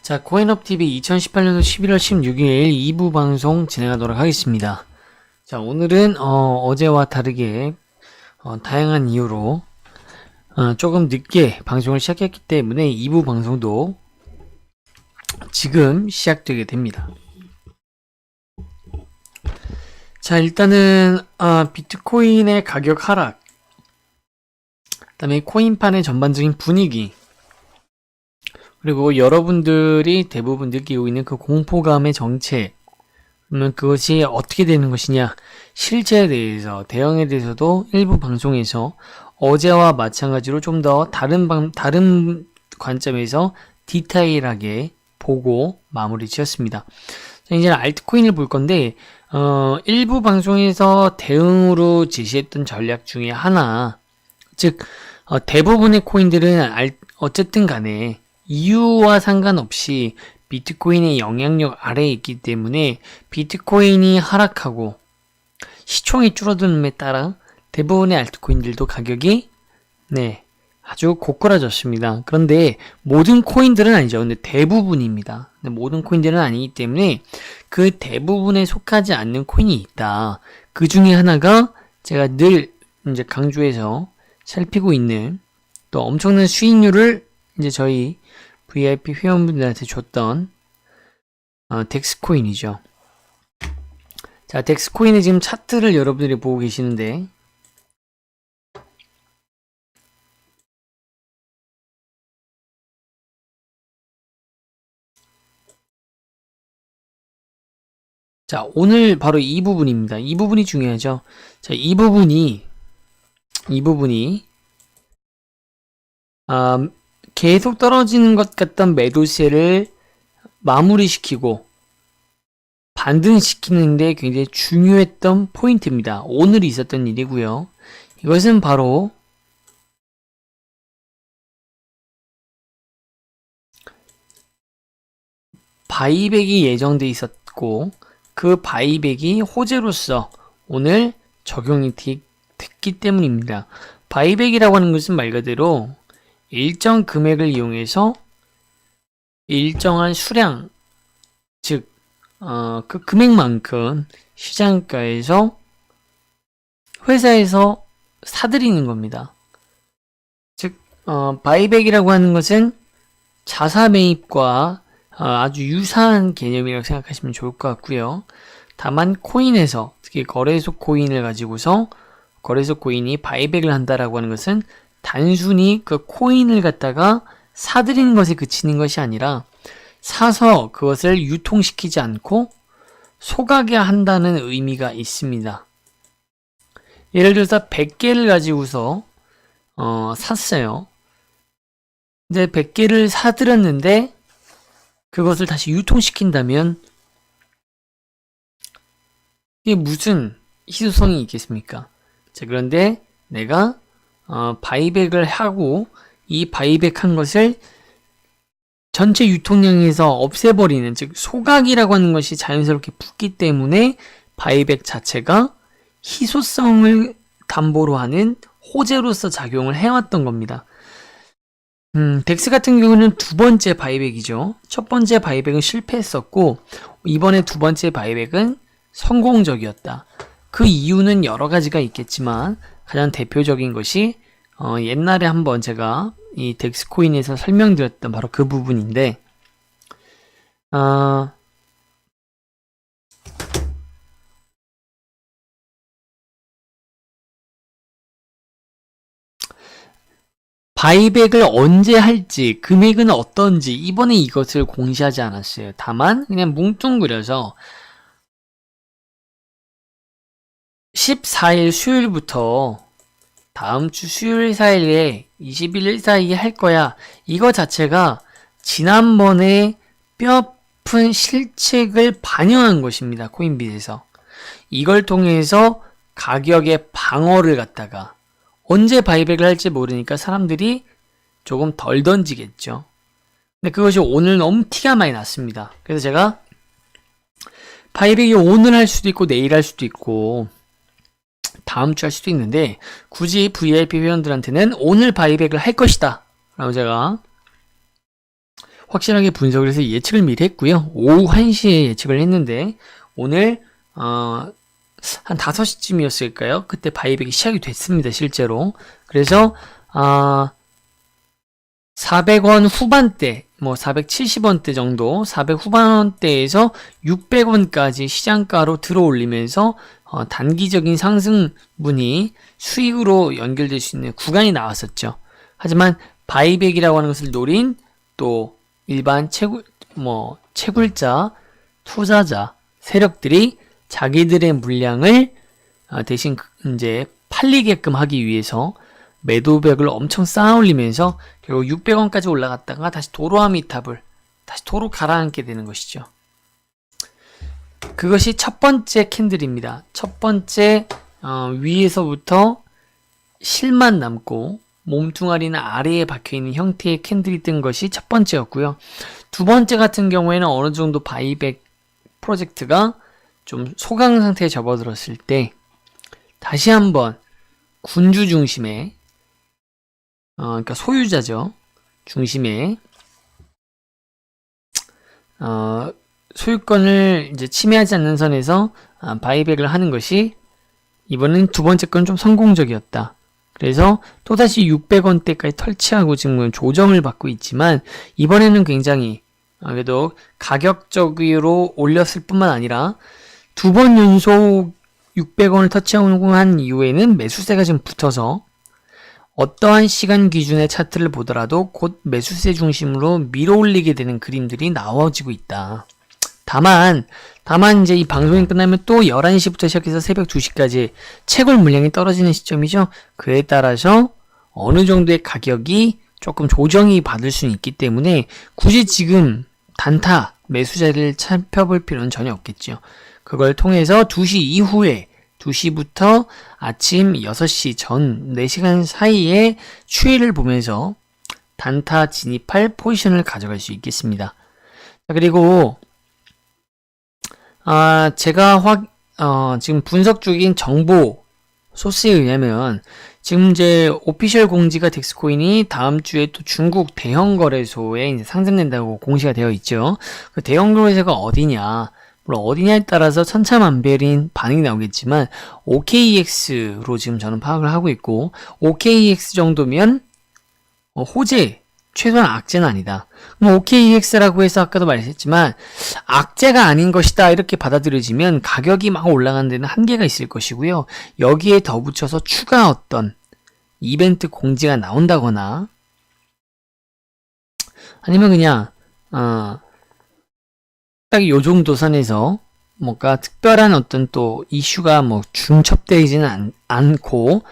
자, 코인업TV 2018년도 11월 16일 2부 방송 진행하도록 하겠습니다. 자, 오늘은 어제와 다르게 다양한 이유로 조금 늦게 방송을 시작했기 때문에 2부 방송도 지금 시작되게 됩니다. 자, 일단은 비트코인의 가격 하락, 그 다음에 코인판의 전반적인 분위기, 그리고 여러분들이 대부분 느끼고 있는 그 공포감의 정체, 그러면 그것이 어떻게 되는 것이냐, 실제에 대해서, 대응에 대해서도 일부 방송에서 어제와 마찬가지로 좀 더 다른 관점에서 디테일하게 보고 마무리 지었습니다. 자, 이제 알트코인을 볼 건데, 일부 방송에서 대응으로 제시했던 전략 중에 하나, 즉, 대부분의 코인들은 어쨌든 간에 이유와 상관없이 비트코인의 영향력 아래에 있기 때문에 비트코인이 하락하고 시총이 줄어듦에 따라 대부분의 알트코인들도 가격이 아주 고꾸라졌습니다. 그런데 모든 코인들은 아니죠. 근데 대부분입니다. 근데 모든 코인들은 아니기 때문에 그 대부분에 속하지 않는 코인이 있다. 그 중에 하나가 제가 늘 이제 강조해서 살피고 있는 또 엄청난 수익률을 이제 저희 VIP 회원분들한테 줬던 덱스코인이죠. 자, 덱스코인의 지금 차트를 여러분들이 보고 계시는데, 자, 오늘 바로 이 부분입니다. 이 부분이 중요하죠. 자, 이 부분이 계속 떨어지는 것 같던 매도세를 마무리시키고 반등시키는데 굉장히 중요했던 포인트입니다. 오늘 있었던 일이고요. 이것은 바로 바이백이 예정돼 있었고 그 바이백이 호재로서 오늘 적용이 됐기 때문입니다. 바이백이라고 하는 것은 말 그대로 일정 금액을 이용해서 일정한 수량, 즉 그 금액만큼 시장가에서 회사에서 사들이는 겁니다. 즉 바이백이라고 하는 것은 자사 매입과 아주 유사한 개념이라고 생각하시면 좋을 것 같고요. 다만 코인에서, 특히 거래소 코인을 가지고서 거래소 코인이 바이백을 한다라고 하는 것은 단순히 그 코인을 갖다가 사들이는 것에 그치는 것이 아니라 사서 그것을 유통시키지 않고 소각에 한다는 의미가 있습니다. 예를 들어서 100개를 가지고서 샀어요. 근데 100개를 사들였는데 그것을 다시 유통시킨다면 이게 무슨 희소성이 있겠습니까? 자, 그런데 내가 바이백을 하고 이 바이백 한 것을 전체 유통량에서 없애버리는, 즉 소각이라고 하는 것이 자연스럽게 붙기 때문에 바이백 자체가 희소성을 담보로 하는 호재로서 작용을 해왔던 겁니다. 덱스 같은 경우는 두 번째 바이백이죠. 첫 번째 바이백은 실패했었고 이번에 두 번째 바이백은 성공적이었다. 그 이유는 여러 가지가 있겠지만 가장 대표적인 것이 옛날에 한번 제가 이 덱스코인에서 설명드렸던 바로 그 부분인데, 바이백을 언제 할지, 금액은 어떤지 이번에 이것을 공시하지 않았어요. 다만 그냥 뭉뚱그려서 14일 수요일부터 다음 주 수요일 사이에 21일 사이에 할 거야. 이거 자체가 지난번에 뼈아픈 실책을 반영한 것입니다. 코인빗에서. 이걸 통해서 가격의 방어를 갖다가 언제 바이백을 할지 모르니까 사람들이 조금 덜 던지겠죠. 근데 그것이 오늘 너무 티가 많이 났습니다. 그래서 제가 바이백이 오늘 할 수도 있고 내일 할 수도 있고 다음 주 할 수도 있는데 굳이 VIP 회원들한테는 오늘 바이백을 할 것이다 라고 제가 확실하게 분석을 해서 예측을 미리 했고요. 오후 1시에 예측을 했는데 오늘 한 5시쯤이었을까요? 그때 바이백이 시작이 됐습니다. 실제로. 그래서 400원 후반대, 뭐 470원대 정도, 400 후반대에서 600원까지 시장가로 들어올리면서 단기적인 상승분이 수익으로 연결될 수 있는 구간이 나왔었죠. 하지만 바이백이라고 하는 것을 노린 또 일반 채굴자, 투자자 세력들이 자기들의 물량을 대신 이제 팔리게끔 하기 위해서 매도벽을 엄청 쌓아올리면서 결국 600원까지 올라갔다가 다시 도로 아미탑을 다시 도로 가라앉게 되는 것이죠. 그것이 첫 번째 캔들입니다. 첫 번째 위에서부터 실만 남고 몸뚱아리는 아래에 박혀있는 형태의 캔들이 뜬 것이 첫 번째였고요. 두 번째 같은 경우에는 어느 정도 바이백 프로젝트가 좀 소강 상태에 접어들었을 때 다시 한번 군주 중심의 그러니까 소유자죠. 중심에 소유권을 이제 침해하지 않는 선에서 바이백을 하는 것이 이번엔 두 번째 건 좀 성공적이었다. 그래서 또다시 600원대까지 털치하고 지금 조정을 받고 있지만 이번에는 굉장히 그래도 가격적으로 올렸을 뿐만 아니라 두 번 연속 600원을 터치하고 한 이후에는 매수세가 지금 붙어서 어떠한 시간 기준의 차트를 보더라도 곧 매수세 중심으로 밀어올리게 되는 그림들이 나와지고 있다. 다만 이제 이 방송이 끝나면 또 11시부터 시작해서 새벽 2시까지 채굴 물량이 떨어지는 시점이죠. 그에 따라서 어느 정도의 가격이 조금 조정이 받을 수는 있기 때문에 굳이 지금 단타 매수자를 살펴볼 필요는 전혀 없겠죠. 그걸 통해서 2시 이후에 2시부터 아침 6시 전 4시간 사이에 추이를 보면서 단타 진입할 포지션을 가져갈 수 있겠습니다. 그리고 제가 지금 분석 중인 정보 소스에 의하면 지금 이제 오피셜 공지가 덱스코인이 다음 주에 또 중국 대형 거래소에 이제 상장된다고 공시가 되어 있죠. 그 대형 거래소가 어디냐? 물론 어디냐에 따라서 천차만별인 반응이 나오겠지만 OKEX로 지금 저는 파악을 하고 있고 OKEX 정도면 호재, 최소한 악재는 아니다. OKEX라고 해서 아까도 말했지만 악재가 아닌 것이다 이렇게 받아들여지면 가격이 막 올라가는 데는 한계가 있을 것이고요. 여기에 덧붙여서 추가 어떤 이벤트 공지가 나온다거나 아니면 그냥 딱 요 정도 선에서 뭔가 특별한 어떤 또 이슈가 뭐 중첩되지는 않고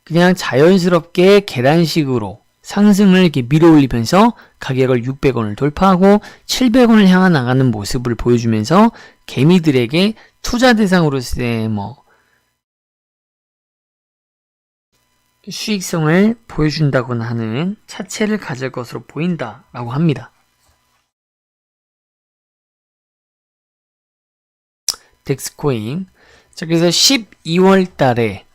그냥 자연스럽게 계단식으로 상승을 이렇게 밀어올리면서 가격을 600원을 돌파하고 700원을 향해 나가는 모습을 보여주면서 개미들에게 투자 대상으로서의 수익성을 보여준다거나 하는 차체를 가질 것으로 보인다라고 합니다. 덱스코인. 자, 그래서 12월 달에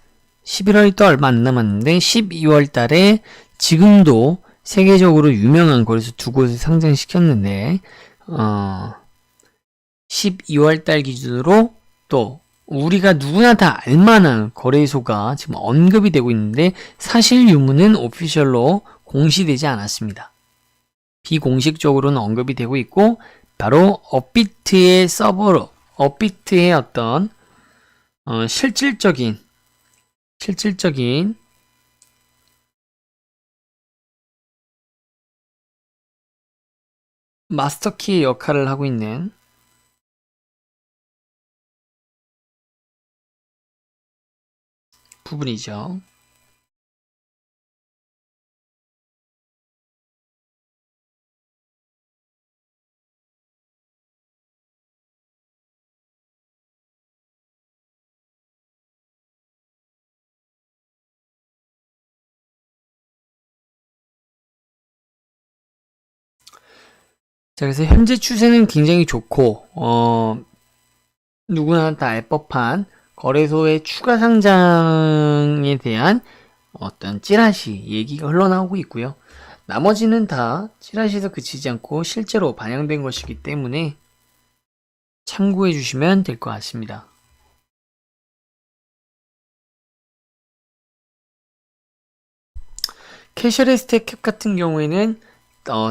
11월이 또 얼마 안 남았는데 12월 달에 지금도 세계적으로 유명한 거래소 두 곳을 상장시켰는데 12월 달 기준으로 또 우리가 누구나 다 알만한 거래소가 지금 언급이 되고 있는데 사실 유무는 오피셜로 공시되지 않았습니다. 비공식적으로는 언급이 되고 있고 바로 업비트의 서버로 업비트의 어떤 실질적인 마스터키의 역할을 하고 있는 부분이죠. 자, 그래서 현재 추세는 굉장히 좋고 누구나 다 알 법한 거래소의 추가 상장에 대한 어떤 찌라시 얘기가 흘러나오고 있고요. 나머지는 다 찌라시에서 그치지 않고 실제로 반영된 것이기 때문에 참고해 주시면 될 것 같습니다. 캐셔리스트 캡 같은 경우에는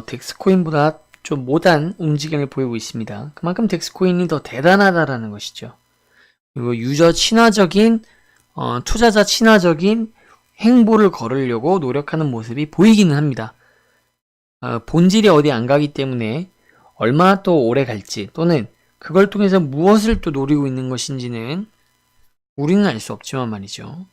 덱스코인보다 좀 못한 움직임을 보이고 있습니다. 그만큼 덱스코인이 더 대단하다라는 것이죠. 그리고 유저 친화적인 투자자 친화적인 행보를 걸으려고 노력하는 모습이 보이기는 합니다. 본질이 어디 안 가기 때문에 얼마나 또 오래 갈지 또는 그걸 통해서 무엇을 또 노리고 있는 것인지는 우리는 알 수 없지만 말이죠.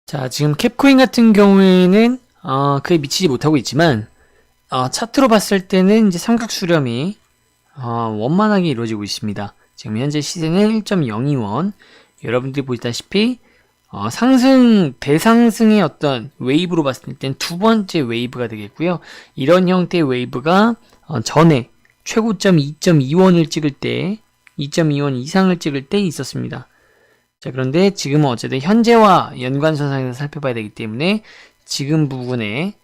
자, 지금 캡코인 같은 경우에는 그에 미치지 못하고 있지만 차트로 봤을 때는 이제 삼각 수렴이 원만하게 이루어지고 있습니다. 지금 현재 시세는 1.02원. 여러분들이 보시다시피 대상승의 어떤 웨이브로 봤을 땐 두 번째 웨이브가 되겠고요. 이런 형태의 웨이브가 전에 최고점 2.2원을 찍을 때, 2.2원 이상을 찍을 때 있었습니다. 자, 그런데 지금은 어쨌든 현재와 연관선상에서 살펴봐야 되기 때문에 지금 부분에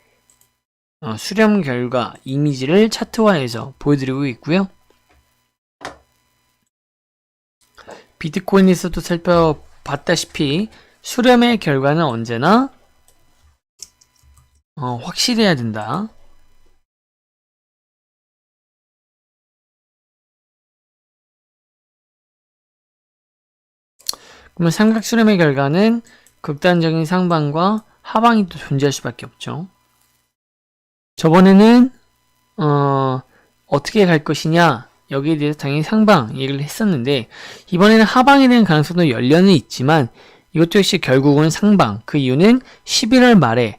수렴 결과 이미지를 차트화해서 보여드리고 있고요. 비트코인에서도 살펴봤다시피 수렴의 결과는 언제나 확실해야 된다. 그러면 삼각 수렴의 결과는 극단적인 상방과 하방이 또 존재할 수밖에 없죠. 저번에는 어떻게 갈 것이냐 여기에 대해서 당연히 상방 얘기를 했었는데 이번에는 하방에 대한 가능성도 열려는 있지만 이것도 역시 결국은 상방. 그 이유는 11월 말에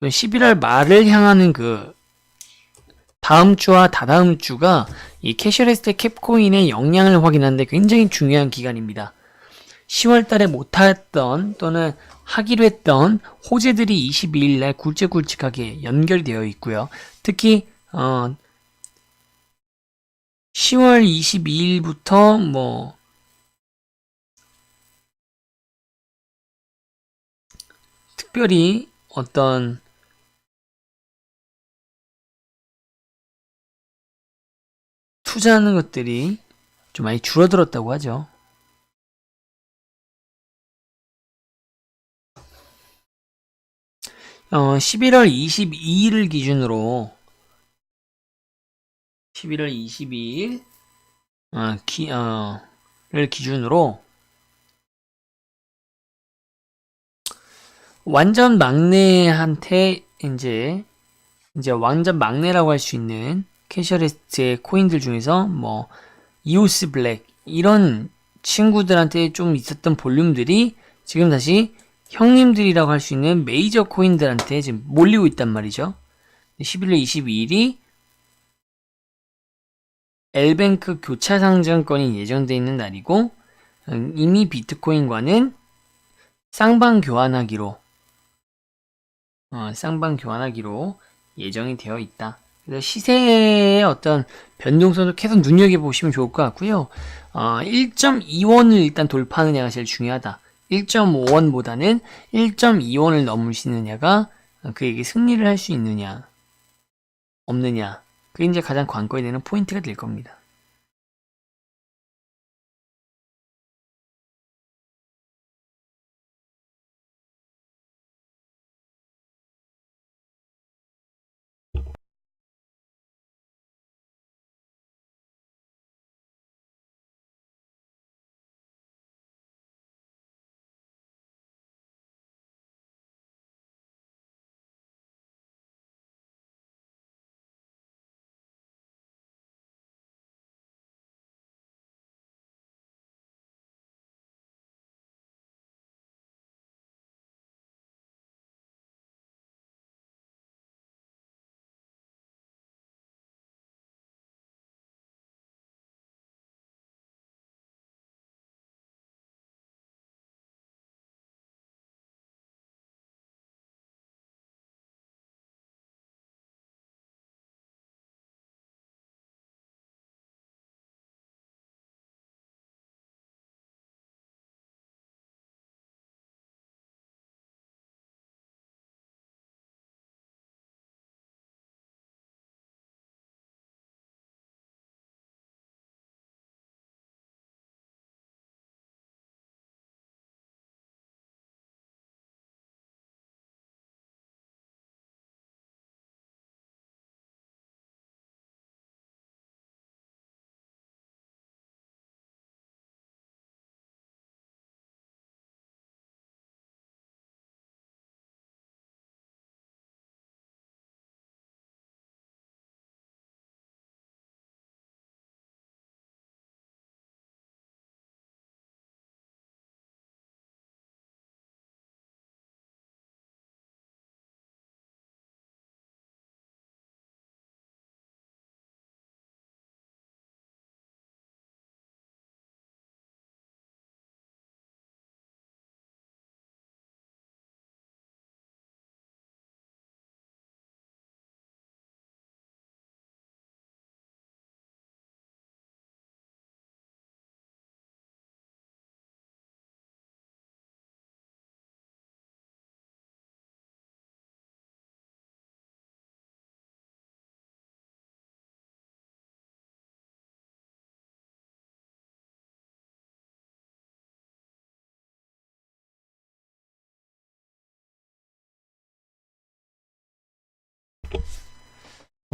11월 말을 향하는 그 다음 주와 다다음 주가 이 캐셔리스트 캡코인의 역량을 확인하는데 굉장히 중요한 기간입니다. 10월 달에 못했던 또는 하기로 했던 호재들이 22일 날 굵직굵직하게 연결되어 있고요. 특히 10월 22일부터 뭐 특별히 어떤 투자하는 것들이 좀 많이 줄어들었다고 하죠. 어, 11월 22일을 기준으로 11월 22일 를 기준으로 완전 막내한테 이제 완전 막내라고 할 수 있는 캐셔리스트의 코인들 중에서 뭐 이오스 블랙 이런 친구들한테 좀 있었던 볼륨들이 지금 다시 형님들이라고 할 수 있는 메이저 코인들한테 지금 몰리고 있단 말이죠. 11월 22일이 엘뱅크 교차 상장권이 예정되어 있는 날이고 이미 비트코인과는 쌍방 교환하기로 예정이 되어 있다. 그래서 시세의 어떤 변동성을 계속 눈여겨보시면 좋을 것 같고요. 1.2원을 일단 돌파하느냐가 제일 중요하다. 1.5원보다는 1.2원을 넘으시느냐가 그에게 승리를 할 수 있느냐, 없느냐. 그게 이제 가장 관건이 되는 포인트가 될 겁니다.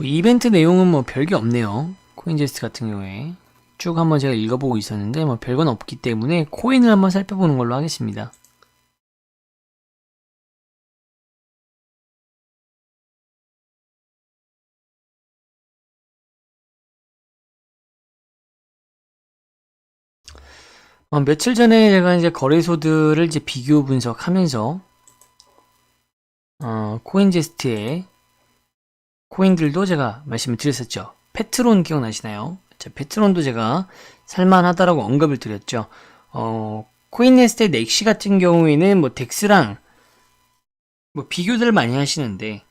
이벤트 내용은 뭐 별게 없네요. 코인제스트 같은 경우에 쭉 한번 제가 읽어보고 있었는데 뭐 별건 없기 때문에 코인을 한번 살펴보는 걸로 하겠습니다. 며칠 전에 제가 이제 거래소들을 이제 비교 분석하면서 코인제스트의 코인들도 제가 말씀을 드렸었죠. 페트론 기억나시나요? 자, 페트론도 제가 살만하다라고 언급을 드렸죠. 코인네스트의 넥시 같은 경우에는 뭐 덱스랑 뭐 비교들을 많이 하시는데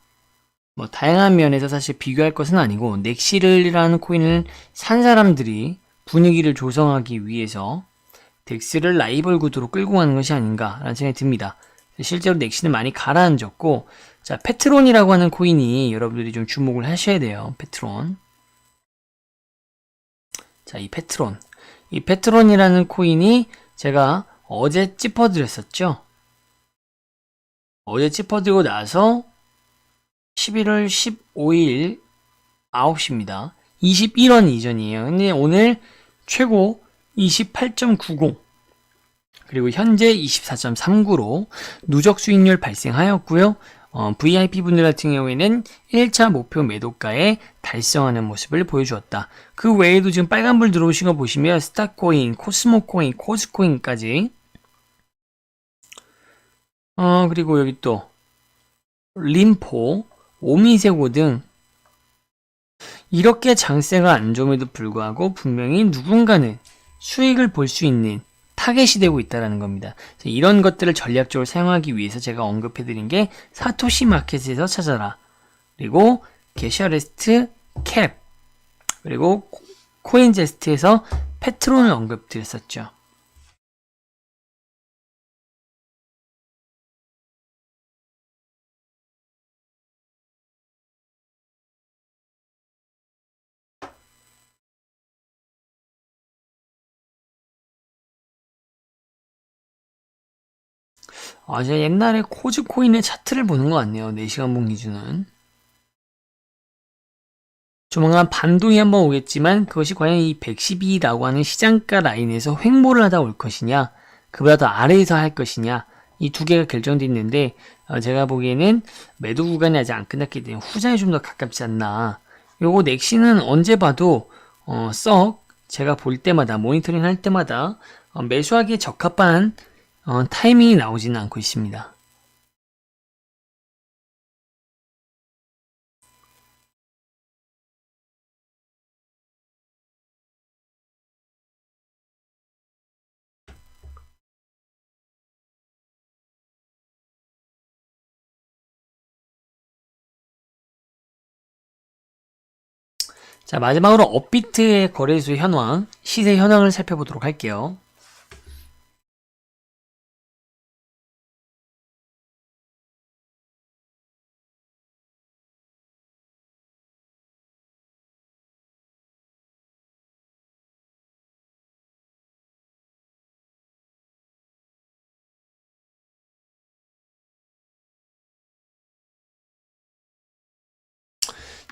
뭐 다양한 면에서 사실 비교할 것은 아니고 넥시를이라는 코인을 산 사람들이 분위기를 조성하기 위해서 덱스를 라이벌 구도로 끌고 가는 것이 아닌가라는 생각이 듭니다. 실제로 넥시는 많이 가라앉았고, 자, 페트론이라고 하는 코인이 여러분들이 좀 주목을 하셔야 돼요. 페트론. 자, 이 페트론. 이 페트론이라는 코인이 제가 어제 짚어드렸었죠. 어제 짚어드리고 나서 11월 15일 9시입니다. 21원 이전이에요. 근데 오늘 최고 28.90 그리고 현재 24.39로 누적 수익률 발생하였고요. VIP 분들 같은 경우에는 1차 목표 매도가에 달성하는 모습을 보여주었다. 그 외에도 지금 빨간불 들어오신 거 보시면 스타코인, 코스모코인, 코스코인까지 그리고 여기 또 림포, 오미세고 등 이렇게 장세가 안 좋음에도 불구하고 분명히 누군가는 수익을 볼 수 있는 타겟이 되고 있다는 겁니다. 이런 것들을 전략적으로 사용하기 위해서 제가 언급해드린 게 사토시 마켓에서 찾아라. 그리고 게셔레스트 캡. 그리고 코인제스트에서 페트론을 언급드렸었죠. 제가 옛날에 코즈코인의 차트를 보는 것 같네요. 4시간 본 기준은. 조만간 반동이 한번 오겠지만 그것이 과연 이 112라고 하는 시장가 라인에서 횡보를 하다 올 것이냐 그보다 더 아래에서 할 것이냐 이 두 개가 결정돼 있는데 제가 보기에는 매도 구간이 아직 안 끝났기 때문에 후자에 좀 더 가깝지 않나. 요거 넥시는 언제 봐도 썩 제가 볼 때마다 모니터링 할 때마다 매수하기에 적합한 타이밍이 나오지는 않고 있습니다. 자, 마지막으로 업비트의 거래소 현황, 시세 현황을 살펴보도록 할게요.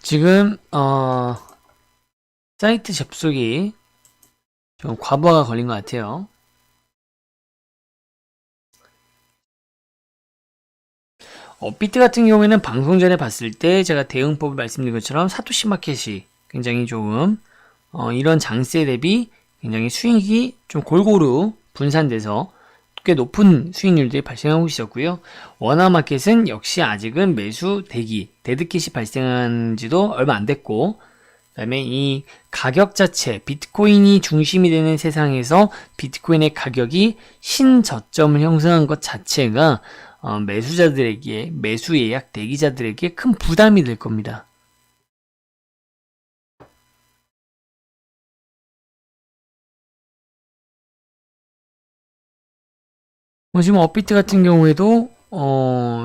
지금 사이트 접속이 좀 과부하가 걸린 것 같아요. 업비트 같은 경우에는 방송 전에 봤을 때 제가 대응법을 말씀드린 것처럼 사토시 마켓이 굉장히 조금 이런 장세 대비 굉장히 수익이 좀 골고루 분산돼서 꽤 높은 수익률들이 발생하고 있었고요. 원화마켓은 역시 아직은 매수 대기, 데드캣이 발생한 지도 얼마 안 됐고 그다음에 이 가격 자체, 비트코인이 중심이 되는 세상에서 비트코인의 가격이 신저점을 형성한 것 자체가 매수자들에게, 매수 예약 대기자들에게 큰 부담이 될 겁니다. 지금 업비트 같은 경우에도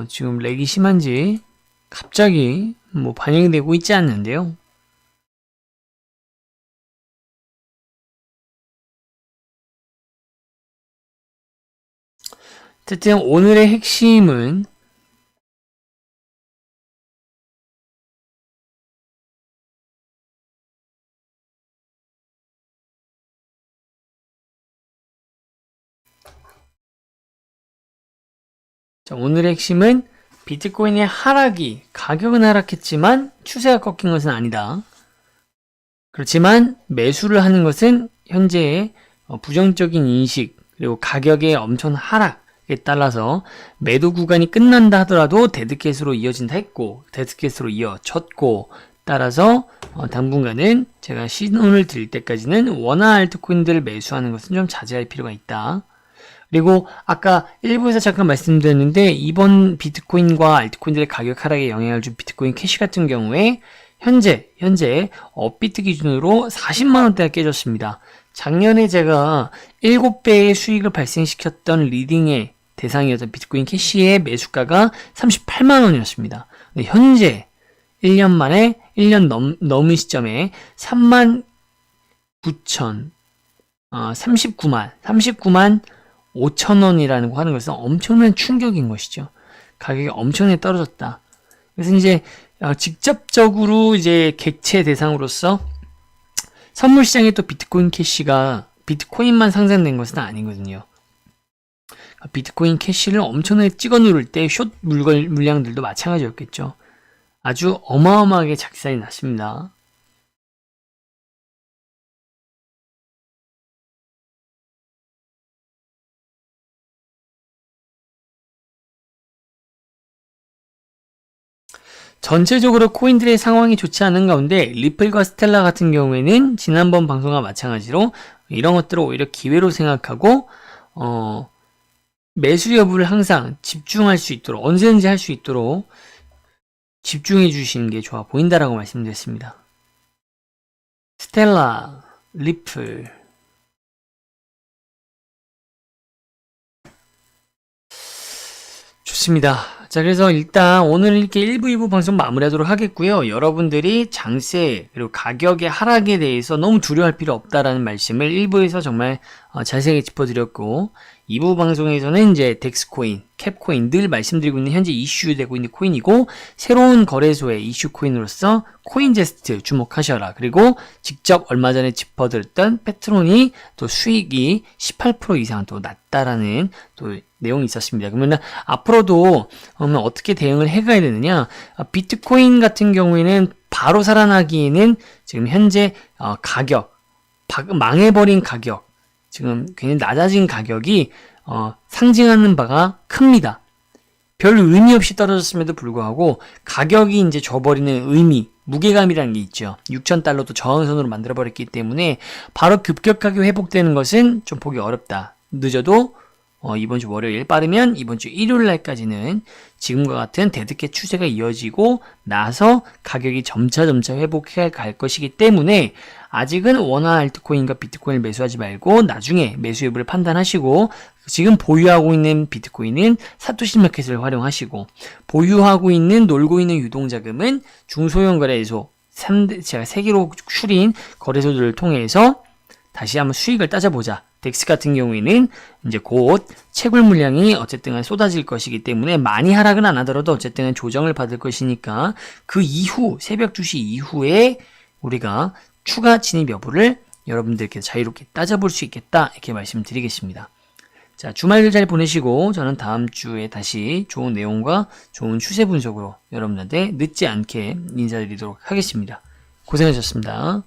지금 렉이 심한지 갑자기 뭐 반영이 되고 있지 않는데요. 어쨌든 오늘의 핵심은 자, 오늘의 핵심은 비트코인의 하락이, 가격은 하락했지만 추세가 꺾인 것은 아니다. 그렇지만 매수를 하는 것은 현재의 부정적인 인식, 그리고 가격의 엄청 하락에 따라서 매도 구간이 끝난다 하더라도 데드캣으로 이어진다 했고, 데드캣으로 이어졌고, 따라서 당분간은 제가 신호를 드릴 때까지는 원화 알트코인들을 매수하는 것은 좀 자제할 필요가 있다. 그리고 아까 일부에서 잠깐 말씀드렸는데, 이번 비트코인과 알트코인들의 가격 하락에 영향을 준 비트코인 캐시 같은 경우에 현재 업비트 기준으로 40만원대가 깨졌습니다. 작년에 제가 7배의 수익을 발생시켰던 리딩의 대상이었던 비트코인 캐시의 매수가가 38만원이었습니다. 현재 1년 만에 1년 넘은 시점에 39만 5천원이라는 거 하는 것은 엄청난 충격인 것이죠. 가격이 엄청나게 떨어졌다. 그래서 이제 직접적으로 이제 객체 대상으로서 선물 시장에 또 비트코인 캐시가 비트코인만 상장된 것은 아니거든요. 비트코인 캐시를 엄청나게 찍어 누를 때 숏 물량들도 마찬가지였겠죠. 아주 어마어마하게 작살이 났습니다. 전체적으로 코인들의 상황이 좋지 않은 가운데 리플과 스텔라 같은 경우에는 지난번 방송과 마찬가지로 이런 것들을 오히려 기회로 생각하고 매수 여부를 항상 집중할 수 있도록, 언제든지 할 수 있도록 집중해 주시는 게 좋아 보인다라고 말씀드렸습니다. 스텔라, 리플. 좋습니다. 자, 그래서 일단 오늘 이렇게 1부, 2부 방송 마무리하도록 하겠고요. 여러분들이 장세 그리고 가격의 하락에 대해서 너무 두려워할 필요 없다라는 말씀을 1부에서 정말 자세하게 짚어드렸고, 2부 방송에서는 이제 덱스코인, 캡코인 늘 말씀드리고 있는 현재 이슈되고 있는 코인이고, 새로운 거래소의 이슈 코인으로서 코인제스트 주목하셔라. 그리고 직접 얼마 전에 짚어드렸던 페트론이 또 수익이 18% 이상 또 낮다라는 또 내용이 있었습니다. 그러면 앞으로도 어떻게 대응을 해가야 되느냐? 비트코인 같은 경우에는 바로 살아나기에는 지금 현재 가격, 망해버린 가격, 지금 굉장히 낮아진 가격이 상징하는 바가 큽니다. 별 의미 없이 떨어졌음에도 불구하고 가격이 이제 줘버리는 의미, 무게감이라는 게 있죠. 6,000달러도 저항선으로 만들어버렸기 때문에 바로 급격하게 회복되는 것은 좀 보기 어렵다. 늦어도 이번 주 월요일, 빠르면 이번 주 일요일 날까지는 지금과 같은 데드캣 추세가 이어지고 나서 가격이 점차 회복해 갈 것이기 때문에 아직은 원화 알트코인과 비트코인을 매수하지 말고 나중에 매수 여부를 판단하시고, 지금 보유하고 있는 비트코인은 사토시 마켓을 활용하시고, 보유하고 있는 놀고 있는 유동자금은 중소형 거래소 제가 3개로 추린 거래소들을 통해서 다시 한번 수익을 따져보자. 덱스 같은 경우에는 이제 곧 채굴 물량이 어쨌든 쏟아질 것이기 때문에 많이 하락은 안 하더라도 어쨌든 조정을 받을 것이니까 그 이후 새벽 2시 이후에 우리가 추가 진입 여부를 여러분들께 자유롭게 따져볼 수 있겠다, 이렇게 말씀드리겠습니다. 자, 주말들 잘 보내시고 저는 다음 주에 다시 좋은 내용과 좋은 추세 분석으로 여러분들한테 늦지 않게 인사드리도록 하겠습니다. 고생하셨습니다.